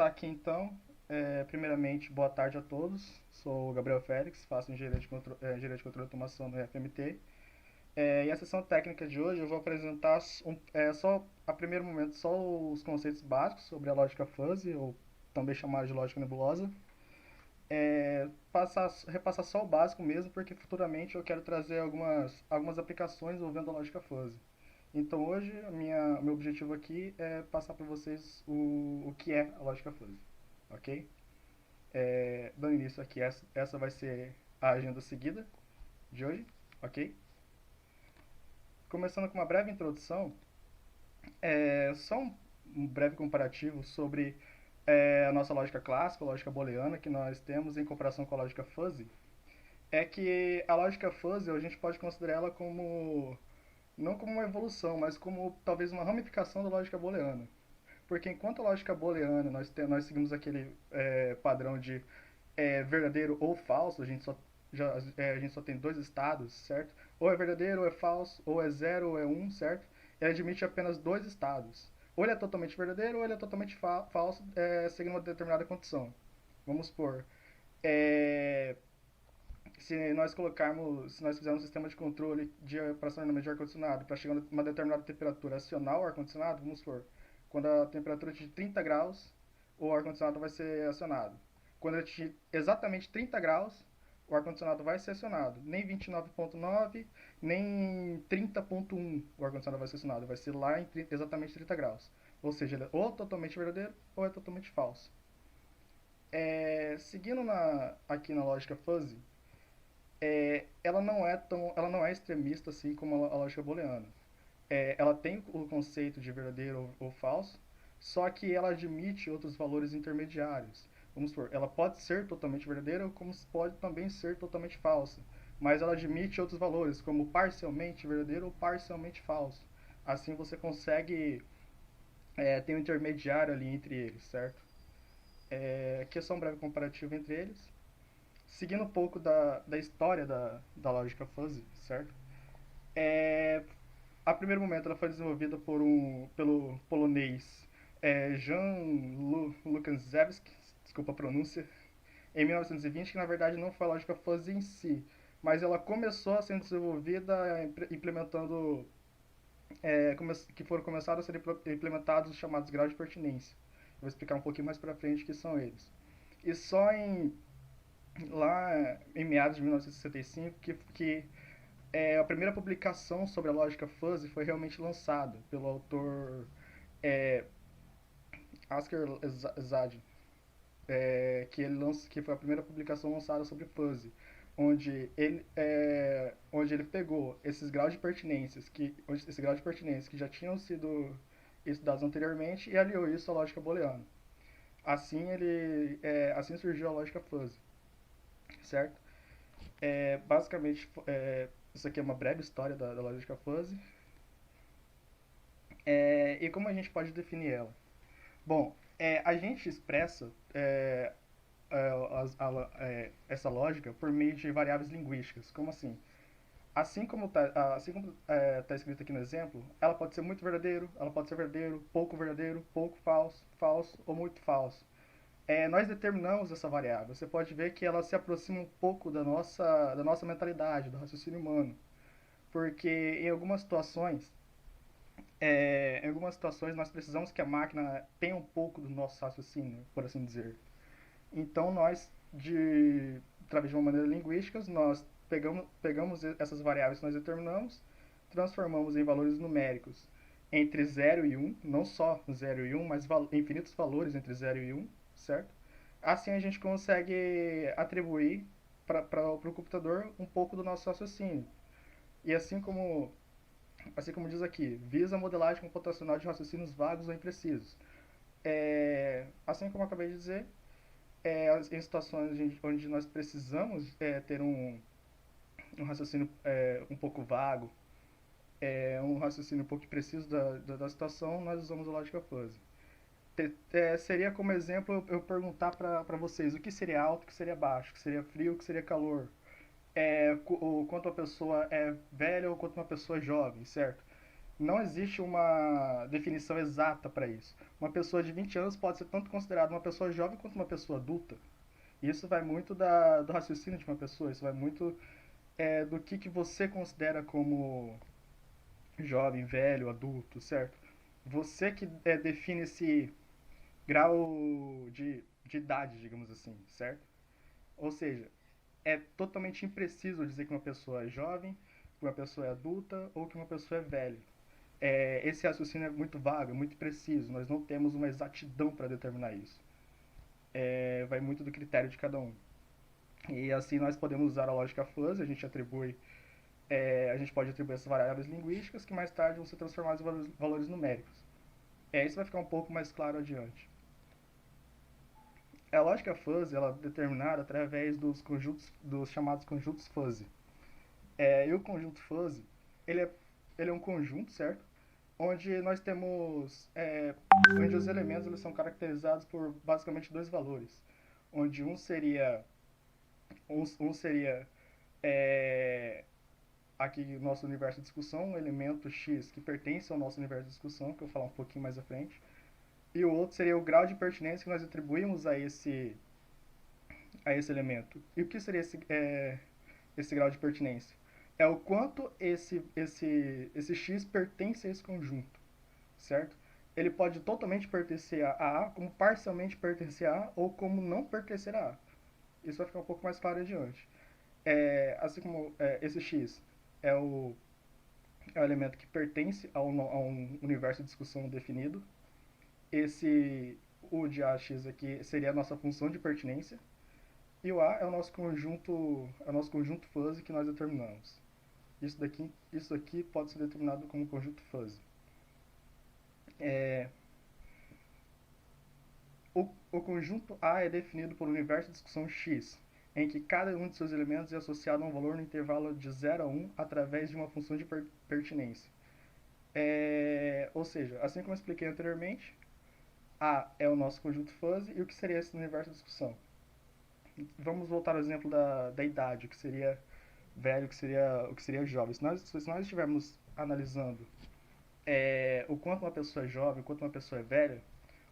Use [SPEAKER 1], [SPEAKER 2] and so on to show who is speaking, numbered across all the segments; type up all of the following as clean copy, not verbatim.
[SPEAKER 1] começar aqui então. Primeiramente, boa tarde a todos. Sou o Gabriel Félix, faço engenharia de controle e automação no FMT. E a sessão técnica de hoje eu vou apresentar só, a primeiro momento, só os conceitos básicos sobre a lógica fuzzy, ou também chamada de lógica nebulosa. Repassar só o básico mesmo, porque futuramente eu quero trazer algumas aplicações envolvendo a lógica fuzzy. Então hoje meu objetivo aqui é passar para vocês o que é a lógica fuzzy, ok? Dando início aqui, essa vai ser a agenda seguida de hoje, ok? Começando com uma breve introdução, só um breve comparativo sobre a nossa lógica clássica, a lógica booleana, que nós temos em comparação com a lógica fuzzy. É que a lógica fuzzy a gente pode considerar ela como não como uma evolução, mas como talvez uma ramificação da lógica booleana. Porque enquanto a lógica booleana nós seguimos aquele padrão de verdadeiro ou falso, a gente só tem dois estados, certo? Ou é verdadeiro ou é falso, ou é zero ou é um, certo? Ele admite apenas dois estados. Ou ele é totalmente verdadeiro ou ele é totalmente falso, seguindo uma determinada condição. Vamos supor, é, se nós fizermos um sistema de controle de operacionamento de ar-condicionado para chegar a uma determinada temperatura, acionar o ar-condicionado, vamos supor, quando a temperatura atingir 30 graus, o ar-condicionado vai ser acionado. Quando atingir exatamente 30 graus, o ar-condicionado vai ser acionado. Nem 29,9, nem 30,1 o ar-condicionado vai ser acionado. Vai ser lá em exatamente 30 graus. Ou seja, ele é ou totalmente verdadeiro ou é totalmente falso. Seguindo aqui na lógica fuzzy, ela não é extremista assim como a lógica booleana. Ela tem o conceito de verdadeiro ou falso, só que ela admite outros valores intermediários. Vamos supor, ela pode ser totalmente verdadeira, como pode também ser totalmente falsa, mas ela admite outros valores, como parcialmente verdadeiro ou parcialmente falso. Assim você consegue ter um intermediário ali entre eles, certo? Aqui é só um breve comparativo entre eles. Seguindo um pouco da história da lógica fuzzy, certo? É, a primeiro momento ela foi desenvolvida pelo polonês Jan Lukaszewski, desculpa a pronúncia, em 1920, que na verdade não foi a lógica fuzzy em si, mas ela começou a ser desenvolvida implementando que foram começados a ser implementados os chamados graus de pertinência. Eu vou explicar um pouquinho mais para frente o que são eles. E só lá em meados de 1965 que a primeira publicação sobre a lógica fuzzy foi realmente lançada pelo autor é, Asker Zadin, que foi a primeira publicação lançada sobre fuzzy, onde ele pegou esses graus de pertinência que já tinham sido estudados anteriormente e aliou isso à lógica booleana. Assim surgiu a lógica fuzzy, certo? Basicamente, isso aqui é uma breve história da lógica fuzzy. E como a gente pode definir ela? Bom, a gente expressa essa lógica por meio de variáveis linguísticas. Como assim? Assim como tá escrito aqui no exemplo, ela pode ser muito verdadeiro, ela pode ser verdadeiro, pouco falso, falso ou muito falso. Nós determinamos essa variável. Você pode ver que ela se aproxima um pouco da nossa mentalidade, do raciocínio humano. Porque em algumas situações nós precisamos que a máquina tenha um pouco do nosso raciocínio, por assim dizer. Então através de uma maneira linguística, nós pegamos essas variáveis que nós determinamos, transformamos em valores numéricos entre zero e um, não só zero e um, mas infinitos valores entre zero e um, certo? Assim a gente consegue atribuir para o computador um pouco do nosso raciocínio. E assim como diz aqui, visa a modelagem computacional de raciocínios vagos ou imprecisos. Assim como eu acabei de dizer, em situações onde nós precisamos ter um raciocínio um pouco vago, um raciocínio um pouco preciso da situação, nós usamos a lógica fuzzy. Seria como exemplo eu perguntar para vocês o que seria alto, o que seria baixo, o que seria frio, o que seria calor, o quanto uma pessoa é velha ou quanto uma pessoa é jovem, certo? Não existe uma definição exata para isso. Uma pessoa de 20 anos pode ser tanto considerada uma pessoa jovem quanto uma pessoa adulta. Isso vai muito do raciocínio de uma pessoa, isso vai muito do que você considera como jovem, velho, adulto, certo? Você que define esse grau de idade, digamos assim, certo? Ou seja, é totalmente impreciso dizer que uma pessoa é jovem, que uma pessoa é adulta ou que uma pessoa é velha. Esse raciocínio é muito vago, é muito preciso, nós não temos uma exatidão para determinar isso. Vai muito do critério de cada um. E assim nós podemos usar a lógica fuzzy, a gente pode atribuir essas variáveis linguísticas que mais tarde vão ser transformadas em valores numéricos. Isso vai ficar um pouco mais claro adiante. A lógica fuzzy ela é determinada através dos chamados conjuntos fuzzy. E o conjunto fuzzy, ele é, ele é um conjunto, certo? Onde nós temos, onde os elementos eles são caracterizados por basicamente dois valores, onde um seria é, aqui no nosso universo de discussão, um elemento X que pertence ao nosso universo de discussão, que eu vou falar um pouquinho mais à frente, e o outro seria o grau de pertinência que nós atribuímos a esse elemento. E o que seria esse grau de pertinência? É o quanto esse X pertence a esse conjunto, certo? Ele pode totalmente pertencer a A, como parcialmente pertencer a A, ou como não pertencer a A. Isso vai ficar um pouco mais claro adiante. Assim como esse X é é o elemento que pertence a um universo de discussão definido, o de AX aqui seria a nossa função de pertinência, e o A é o nosso conjunto fuzzy que nós determinamos. Isso daqui pode ser determinado como conjunto fuzzy. É, o conjunto A é definido por um universo de discussão X, em que cada um de seus elementos é associado a um valor no intervalo de 0 a 1 através de uma função de pertinência. Ou seja, assim como eu expliquei anteriormente, A é o nosso conjunto fuzzy e o que seria esse universo de discussão? Vamos voltar ao exemplo da idade, o que seria velho, o que seria jovem. Se nós estivermos analisando o quanto uma pessoa é jovem, o quanto uma pessoa é velha,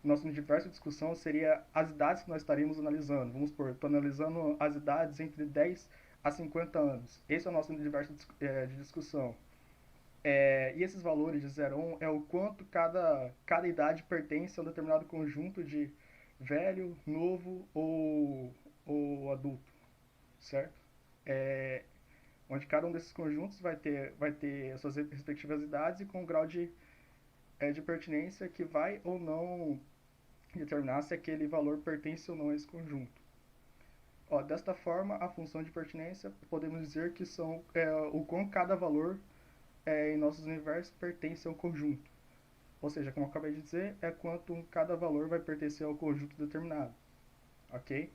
[SPEAKER 1] o nosso universo de discussão seria as idades que nós estaríamos analisando. Vamos supor, estou analisando as idades entre 10 a 50 anos. Esse é o nosso universo de discussão. E esses valores de 0 a 1 é o quanto cada idade pertence a um determinado conjunto de velho, novo ou adulto, certo? É, onde cada um desses conjuntos vai ter as suas respectivas idades e com um grau de pertinência que vai ou não determinar se aquele valor pertence ou não a esse conjunto. Desta forma, a função de pertinência podemos dizer que são o quão cada valor em nossos universos pertence ao conjunto. Ou seja, como eu acabei de dizer, é quanto cada valor vai pertencer ao conjunto determinado. Ok?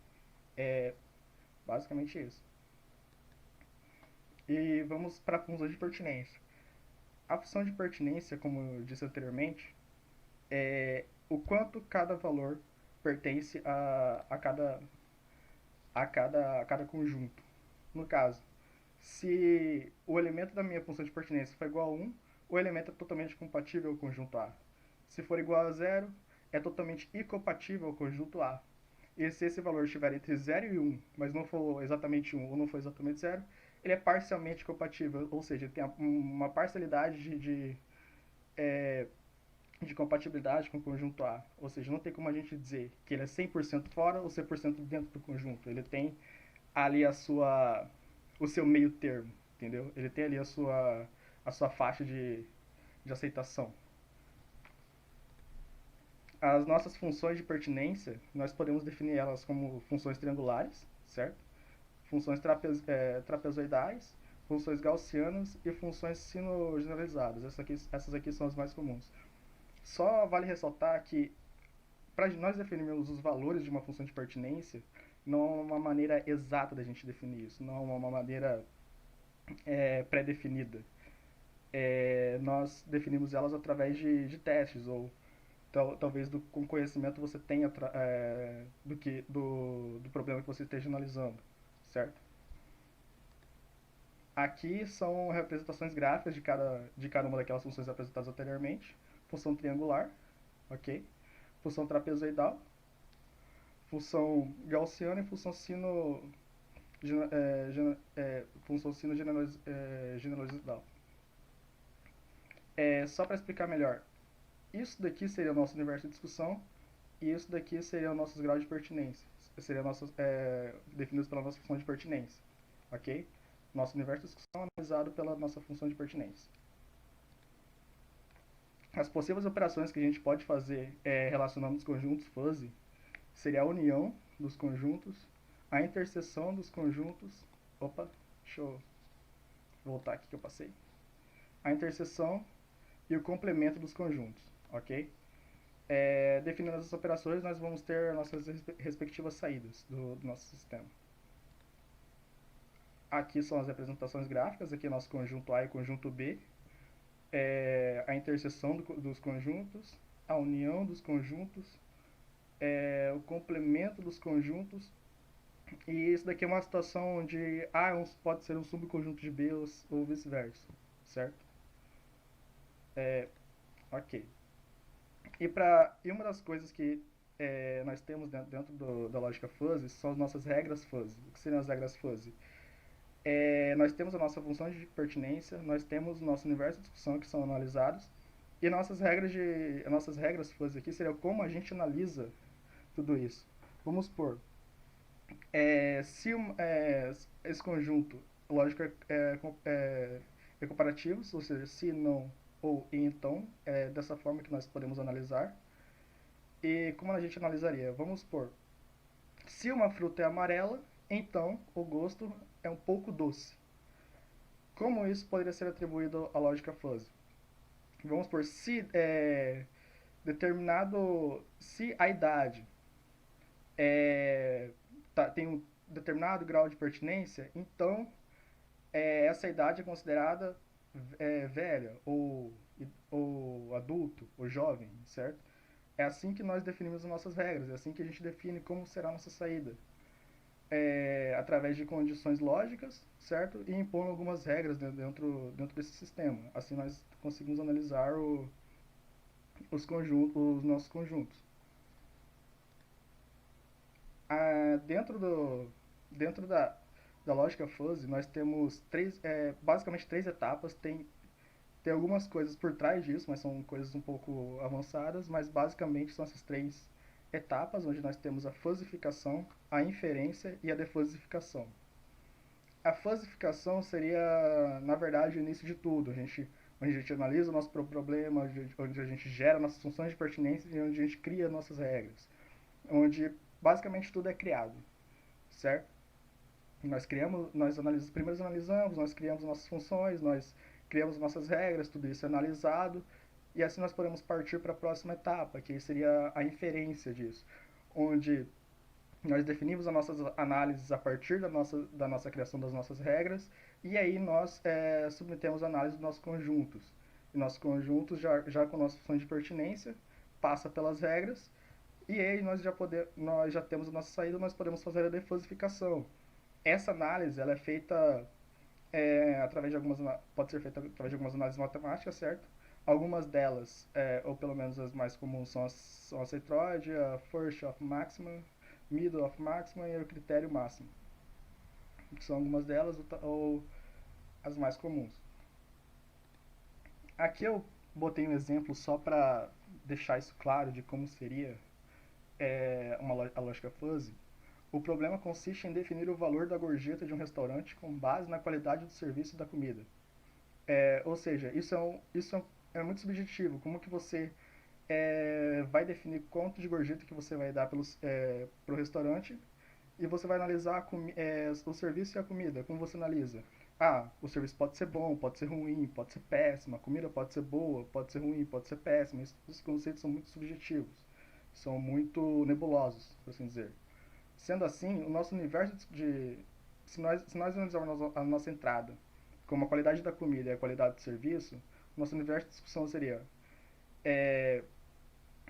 [SPEAKER 1] É basicamente isso. E vamos para a função de pertinência. A função de pertinência, como eu disse anteriormente, é o quanto cada valor pertence a cada conjunto. No caso, se o elemento da minha função de pertinência for igual a 1, o elemento é totalmente compatível ao conjunto A. Se for igual a 0, é totalmente incompatível ao conjunto A. E se esse valor estiver entre 0 e 1, mas não for exatamente 1 ou não for exatamente 0, ele é parcialmente compatível, ou seja, ele tem uma parcialidade é, de compatibilidade com o conjunto A. Ou seja, não tem como a gente dizer que ele é 100% fora ou 100% dentro do conjunto. Ele tem ali o seu meio termo, entendeu? Ele tem ali a sua faixa de aceitação. As nossas funções de pertinência, nós podemos definir elas como funções triangulares, certo? Funções trapezoidais, funções gaussianas e funções sino-generalizadas. Essas aqui são as mais comuns. Só vale ressaltar que para nós definirmos os valores de uma função de pertinência, não há uma maneira exata da gente definir isso, não há uma maneira pré-definida. Nós definimos elas através de testes, ou talvez com conhecimento você tenha do problema que você esteja analisando, certo? Aqui são representações gráficas de cada uma daquelas funções apresentadas anteriormente. Função triangular, ok? Função trapezoidal, função gaussiana e função sino, função sino generalizadal. Só para explicar melhor, isso daqui seria o nosso universo de discussão e isso daqui seria o nosso grau de pertinência. Seria definidos pela nossa função de pertinência, ok? Nosso universo de discussão é analisado pela nossa função de pertinência. As possíveis operações que a gente pode fazer relacionando os conjuntos fuzzy seria a união dos conjuntos, a interseção dos conjuntos. Opa, deixa eu voltar aqui que eu passei. A interseção e o complemento dos conjuntos, ok? Definindo essas operações, nós vamos ter nossas respectivas saídas do nosso sistema. Aqui são as representações gráficas, aqui é nosso conjunto A e conjunto B, a interseção dos conjuntos, a união dos conjuntos, o complemento dos conjuntos, e isso daqui é uma situação onde A pode ser um subconjunto de B ou vice-versa, certo? Ok. E uma das coisas que nós temos dentro da lógica fuzzy são as nossas regras fuzzy. O que seriam as regras fuzzy? Nós temos a nossa função de pertinência, nós temos o nosso universo de discussão que são analisados, e nossas regras fuzzy aqui seriam como a gente analisa tudo isso. Vamos supor, se esse conjunto lógico é comparativo, ou seja, se, não ou e então, é dessa forma que nós podemos analisar. E como a gente analisaria? Vamos supor, se uma fruta é amarela, então o gosto é um pouco doce. Como isso poderia ser atribuído à lógica fuzzy? Vamos supor, se se a idade tem um determinado grau de pertinência, então essa idade é considerada velha, ou adulto, ou jovem, certo? É assim que nós definimos as nossas regras, é assim que a gente define como será a nossa saída. Através de condições lógicas, certo? E impondo algumas regras dentro desse sistema. Assim nós conseguimos analisar os nossos conjuntos. Dentro da lógica fuzzy, nós temos basicamente três etapas. Tem algumas coisas por trás disso, mas são coisas um pouco avançadas, mas basicamente são essas três etapas, onde nós temos a fuzzificação, a inferência e a defuzzificação. A fuzzificação seria, na verdade, o início de tudo. Onde a gente analisa o nosso problema, onde a gente gera nossas funções de pertinência e onde a gente cria nossas regras. Onde basicamente tudo é criado, certo? Primeiro analisamos, nós criamos nossas funções, nós criamos nossas regras, tudo isso é analisado, e assim nós podemos partir para a próxima etapa, que seria a inferência disso, onde nós definimos as nossas análises a partir da nossa criação das nossas regras, e aí nós submetemos a análise dos nossos conjuntos. E nossos conjuntos, já com nossa função de pertinência, passa pelas regras, e aí nós já temos a nossa saída, nós podemos fazer a defuzzificação. Essa análise ela é feita pode ser feita através de algumas análises matemáticas, certo? Algumas delas, ou pelo menos as mais comuns, são a centroide, a first of maxima, middle of maxima e o critério máximo. Que são algumas delas, ou as mais comuns. Aqui eu botei um exemplo só para deixar isso claro de como seria a lógica fuzzy. O problema consiste em definir o valor da gorjeta de um restaurante com base na qualidade do serviço e da comida. Ou seja, isso é muito subjetivo. Como que você vai definir quanto de gorjeta que você vai dar para o restaurante e você vai analisar o serviço e a comida. Como você analisa? O serviço pode ser bom, pode ser ruim, pode ser péssimo, a comida pode ser boa, pode ser ruim, pode ser péssima. Esses conceitos são muito subjetivos, são muito nebulosos, por assim dizer. Sendo assim, o nosso universo se nós analisarmos a nossa entrada como a qualidade da comida e a qualidade do serviço, o nosso universo de discussão seria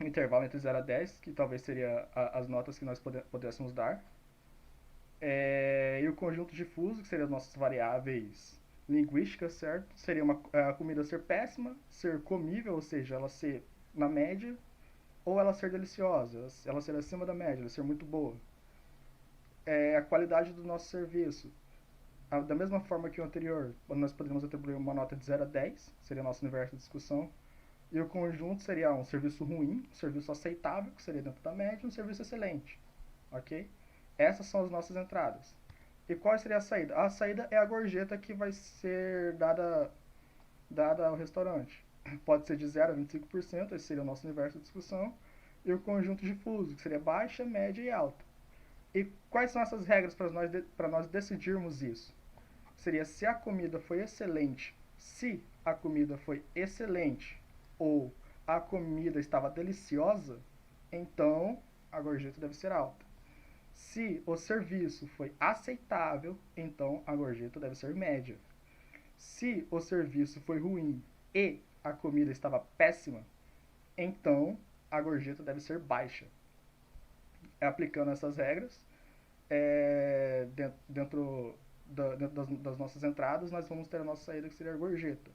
[SPEAKER 1] um intervalo entre 0 a 10, que talvez seria as notas que nós pudéssemos dar, e o conjunto difuso, que seriam as nossas variáveis linguística, certo? Seria a comida ser péssima, ser comível, ou seja, ela ser na média, ou ela ser deliciosa, ela ser acima da média, ela ser muito boa. A qualidade do nosso serviço. Da mesma forma que o anterior, nós poderíamos atribuir uma nota de 0 a 10, seria o nosso universo de discussão, e o conjunto seria um serviço ruim, um serviço aceitável, que seria dentro da média, e um serviço excelente. Ok? Essas são as nossas entradas. E qual seria a saída? A saída é a gorjeta que vai ser dada ao restaurante. Pode ser de 0 a 25%, esse seria o nosso universo de discussão, e o conjunto difuso, que seria baixa, média e alta. E quais são essas regras para nós decidirmos isso? Seria se a comida foi excelente, se a comida foi excelente ou a comida estava deliciosa, então a gorjeta deve ser alta. Se o serviço foi aceitável, então a gorjeta deve ser média. Se o serviço foi ruim e a comida estava péssima, então a gorjeta deve ser baixa. Aplicando essas regras, dentro das nossas entradas, nós vamos ter a nossa saída, que seria a gorjeta.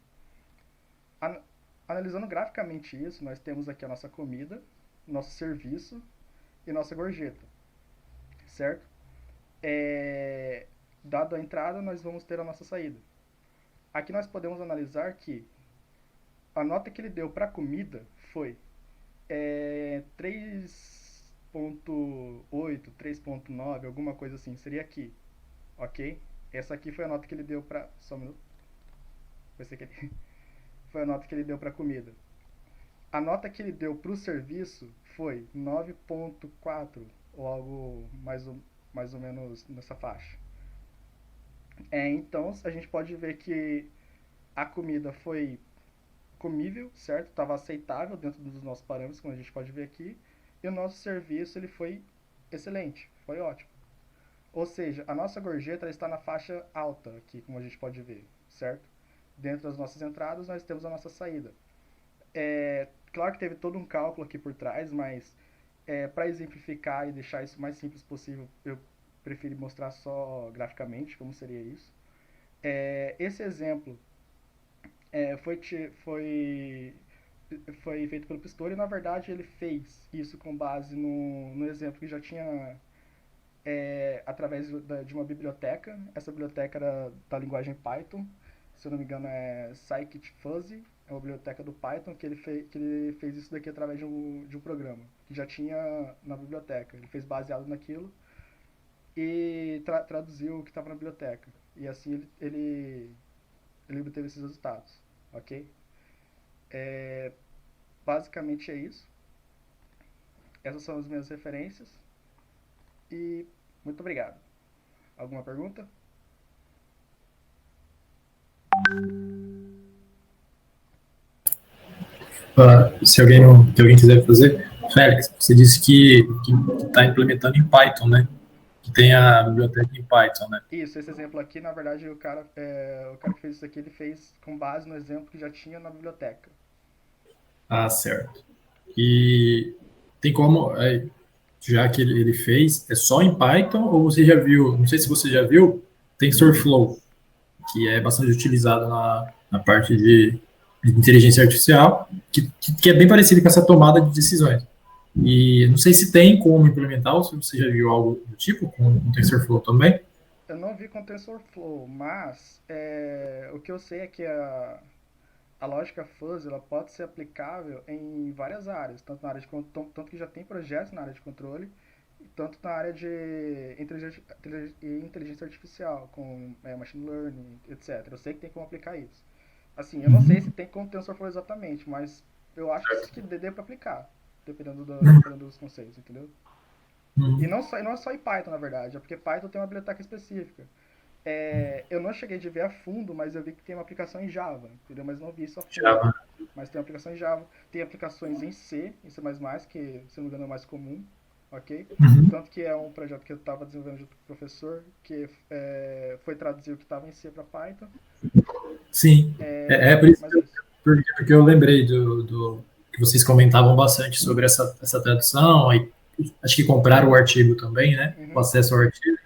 [SPEAKER 1] Analisando graficamente isso, nós temos aqui a nossa comida, nosso serviço e nossa gorjeta, certo? Dado a entrada, nós vamos ter a nossa saída. Aqui nós podemos analisar que a nota que ele deu para a comida foi 3.8, 3.9, alguma coisa assim, seria aqui, ok? Essa aqui foi a nota que ele deu para... Só um minuto. Vai ser aqui. Foi a nota que ele deu para a comida. A nota que ele deu para o serviço foi 9.4, ou algo mais ou menos nessa faixa. Então, a gente pode ver que a comida foi comível, certo? Estava aceitável dentro dos nossos parâmetros, como a gente pode ver aqui. E o nosso serviço ele foi excelente, foi ótimo. Ou seja, a nossa gorjeta está na faixa alta aqui, como a gente pode ver, certo? Dentro das nossas entradas, nós temos a nossa saída. Claro que teve todo um cálculo aqui por trás, mas para exemplificar e deixar isso o mais simples possível, eu preferi mostrar só graficamente como seria isso. Esse exemplo foi feito pelo Pistori, e na verdade ele fez isso com base no exemplo que já tinha através de uma biblioteca. Essa biblioteca era da linguagem Python, se eu não me engano é Scikit-Fuzzy, é uma biblioteca do Python que ele fez isso daqui através de um programa que já tinha na biblioteca. Ele fez baseado naquilo e traduziu o que estava na biblioteca. E assim ele obteve esses resultados, ok? Basicamente é isso. Essas são as minhas referências. E muito obrigado. Alguma pergunta?
[SPEAKER 2] Se alguém quiser fazer. Félix, você disse que está implementando em Python, né? Que tem a biblioteca em Python, né?
[SPEAKER 1] Isso, esse exemplo aqui, na verdade, o cara que fez isso aqui, ele fez com base no exemplo que já tinha na biblioteca.
[SPEAKER 2] Ah, certo. E tem como, já que ele fez, é só em Python ou você já viu, não sei se você já viu, TensorFlow, que é bastante utilizado na parte de inteligência artificial, que é bem parecido com essa tomada de decisões. E não sei se tem como implementar, ou se você já viu algo do tipo com o TensorFlow também.
[SPEAKER 1] Eu não vi com TensorFlow, mas o que eu sei é que a lógica fuzzy ela pode ser aplicável em várias áreas, tanto na área de tanto que já tem projetos na área de controle, tanto na área de inteligência artificial, com machine learning, etc. Eu sei que tem como aplicar isso. Assim, eu não sei se tem como TensorFlow exatamente, mas eu acho que dê para aplicar, dependendo dos conceitos, entendeu? E não é só em Python, na verdade, é porque Python tem uma biblioteca específica. Eu não cheguei de ver a fundo, mas eu vi que tem uma aplicação em Java, entendeu? Mas não vi isso a fundo.
[SPEAKER 2] Java.
[SPEAKER 1] Mas tem uma aplicação em Java. Tem aplicações em C, em C++, que, se não me engano, é mais comum, ok? Tanto que é um projeto que eu estava desenvolvendo junto com o professor, que foi traduzir o que estava em C para Python.
[SPEAKER 2] Sim, por isso
[SPEAKER 1] Mas é isso.
[SPEAKER 2] porque eu lembrei do que vocês comentavam bastante sobre essa tradução, e acho que compraram o artigo também, né? O
[SPEAKER 1] Uhum.
[SPEAKER 2] acesso ao artigo.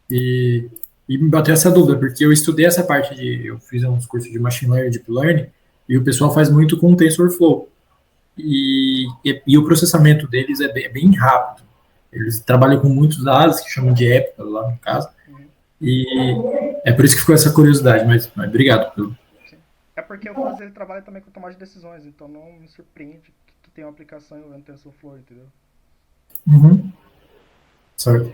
[SPEAKER 2] E E me bateu essa dúvida, porque eu estudei essa parte eu fiz uns cursos de Machine Learning, Deep Learning, e o pessoal faz muito com TensorFlow. E o processamento deles é bem rápido. Eles trabalham com muitos dados, que chamam de época lá no caso,
[SPEAKER 1] Uhum,
[SPEAKER 2] e é por isso que ficou essa curiosidade, mas obrigado pelo.
[SPEAKER 1] sim. É porque o Fuzz ele trabalha também com tomada de decisões, então não me surpreende que tem uma aplicação envolvendo TensorFlow, entendeu?
[SPEAKER 2] Uhum, certo.